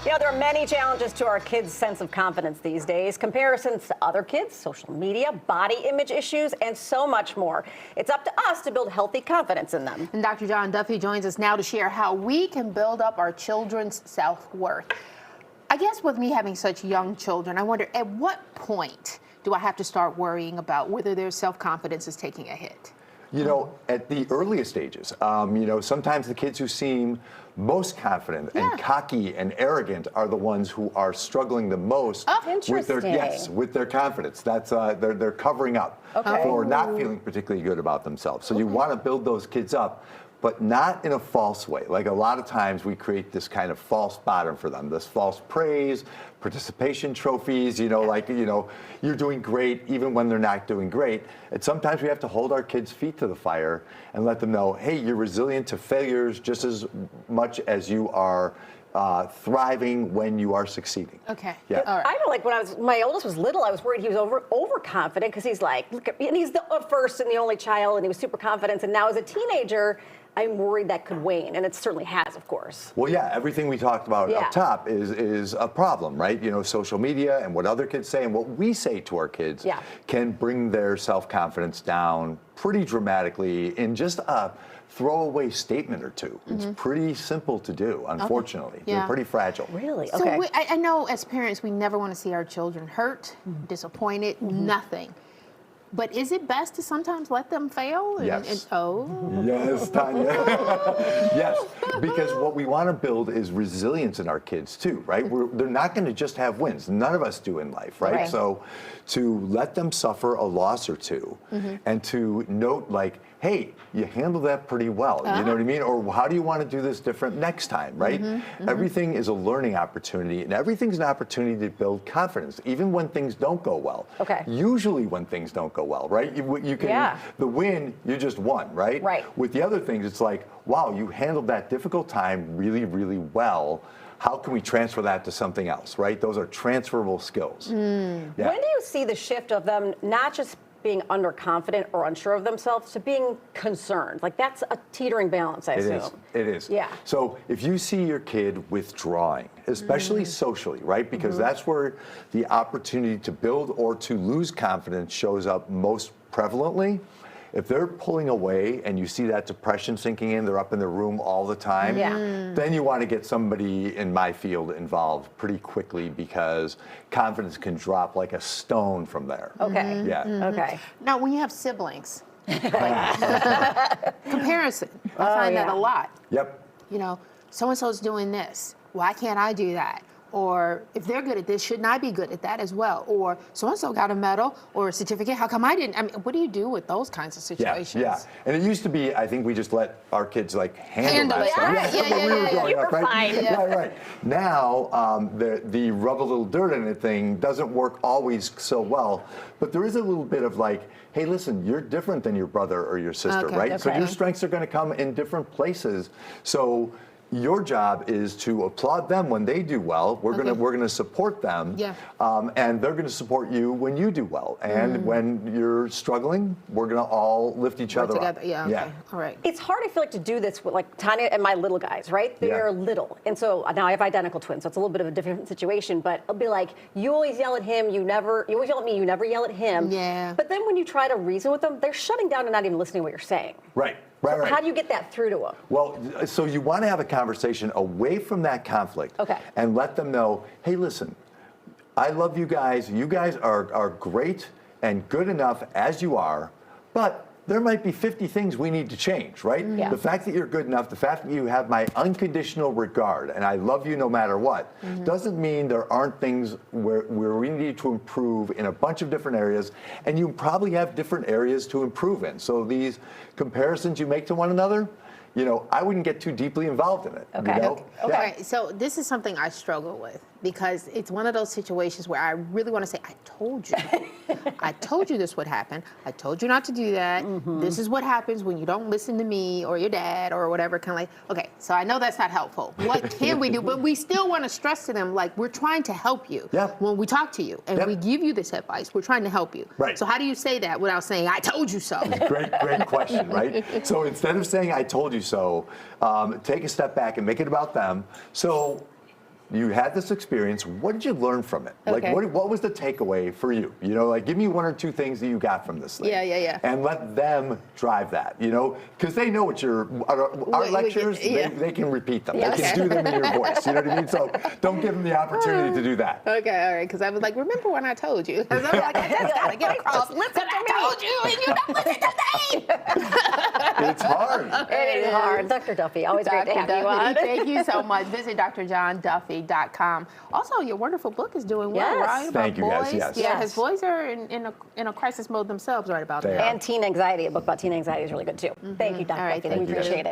You know, there are many challenges to our kids' sense of confidence these days. Comparisons to other kids, social media, body image issues, and so much more. It's up to us to build healthy confidence in them. And Dr. John Duffy joins us now to share how we can build up our children's self-worth. I guess with me having such young children, I wonder at what point do I have to start worrying about whether their self-confidence is taking a hit? You know, at the earliest stages, you know, sometimes the kids who seem most confident and cocky and arrogant are the ones who are struggling the most with their confidence. That's they're covering up for not feeling particularly good about themselves. So you want to build those kids up, but not in a false way. Like a lot of times we create this kind of false bottom for them, this false praise, participation trophies, you know, like, you know, you're doing great even when they're not doing great. And sometimes we have to hold our kids' feet to the fire and let them know, hey, you're resilient to failures just as much as you are thriving when you are succeeding. Okay. Yeah. All right. I know, like when my oldest was little, I was worried he was overconfident because he's like, look at me, and he's the first and the only child, and he was super confident. And now as a teenager, I'm worried that could wane, and it certainly has, of course. Well, yeah, everything we talked about up top is a problem, right? You know, social media and what other kids say and what we say to our kids can bring their self-confidence down pretty dramatically in just a throwaway statement or two. It's pretty simple to do, unfortunately. They're pretty fragile. Really? So I know as parents, we never want to see our children hurt, disappointed, nothing. But is it best to sometimes let them fail? Yes. Yes, Tanya. Yes, because what we want to build is resilience in our kids too, right? They're not going to just have wins. None of us do in life, right? So to let them suffer a loss or two and to note like, hey, you handled that pretty well. You know what I mean? Or how do you want to do this different next time, right? Everything is a learning opportunity, and everything's an opportunity to build confidence, even when things don't go well. Usually when things don't go well, right? You can, the win, you just won, right? With the other things, it's like, wow, you handled that difficult time really, really well. How can we transfer that to something else, right? Those are transferable skills. When do you see the shift of them not just being underconfident or unsure of themselves to being concerned? Like that's a teetering balance, I assume. It is. Yeah. So if you see your kid withdrawing, especially socially, right? Because that's where the opportunity to build or to lose confidence shows up most prevalently. If they're pulling away and you see that depression sinking in, they're up in their room all the time, then you want to get somebody in my field involved pretty quickly because confidence can drop like a stone from there. Okay. Now, when you have siblings, comparison, I find that a lot. You know, so-and-so's doing this. Why can't I do that? Or if they're good at this, shouldn't I be good at that as well? Or so-and-so got a medal or a certificate, how come I didn't? I mean, what do you do with those kinds of situations? And it used to be, I think we just let our kids like handle that stuff. When we were growing up, right? Now, the rub a little dirt in it thing doesn't work always so well, but there is a little bit of like, hey, listen, you're different than your brother or your sister, right? So your strengths are going to come in different places. So your job is to applaud them when they do well. We're gonna support them, and they're gonna support you when you do well. And when you're struggling, we're gonna all lift each other up. All right. It's hard, I feel like, to do this with like Tanya and my little guys, right? They're little, and so now I have identical twins, so it's a little bit of a different situation. But it'll be like, you always yell at him, you always yell at me, you never yell at him. But then when you try to reason with them, they're shutting down and not even listening to what you're saying. So how do you get that through to them? Well, so you want to have a conversation away from that conflict and let them know, hey, listen, I love you guys. You guys are great and good enough as you are, but there might be 50 things we need to change, right? The fact that you're good enough, the fact that you have my unconditional regard, and I love you no matter what, doesn't mean there aren't things where we need to improve in a bunch of different areas, and you probably have different areas to improve in. So these comparisons you make to one another, you know, I wouldn't get too deeply involved in it. You know? So this is something I struggle with because it's one of those situations where I really want to say, I told you. I told you this would happen. I told you not to do that. This is what happens when you don't listen to me or your dad or whatever. Kind of like, okay, so I know that's not helpful. What can we do? But we still want to stress to them, like, we're trying to help you. When we talk to you and we give you this advice, we're trying to help you. So how do you say that without saying, I told you so? Great question, right? So instead of saying, I told you so, take a step back and make it about them. So you had this experience. What did you learn from it? Okay. Like, what was the takeaway for you? You know, like, give me 1 or 2 things that you got from this thing. Yeah. And let them drive that, you know, because they know what our lectures, they can repeat them. Yeah. They can do them in your voice. You know what I mean? So don't give them the opportunity to do that. Okay, all right, because I was like, remember when I told you? 'Cause I'm like, I just gotta get across. Listen, I told you, and you don't listen to me. It's hard. It is hard. Dr. Duffy, always great to have you on. Thank you so much. Visit drjohnduffy.com. Also, your wonderful book is doing well, Yes. right? Thank you, guys, boys. yes. Yeah, Yes. because boys are in a crisis mode themselves right about They now. are. And teen anxiety, a book about teen anxiety is really good too. Thank you, Dr. All right, Duffy. We thank you. appreciate it.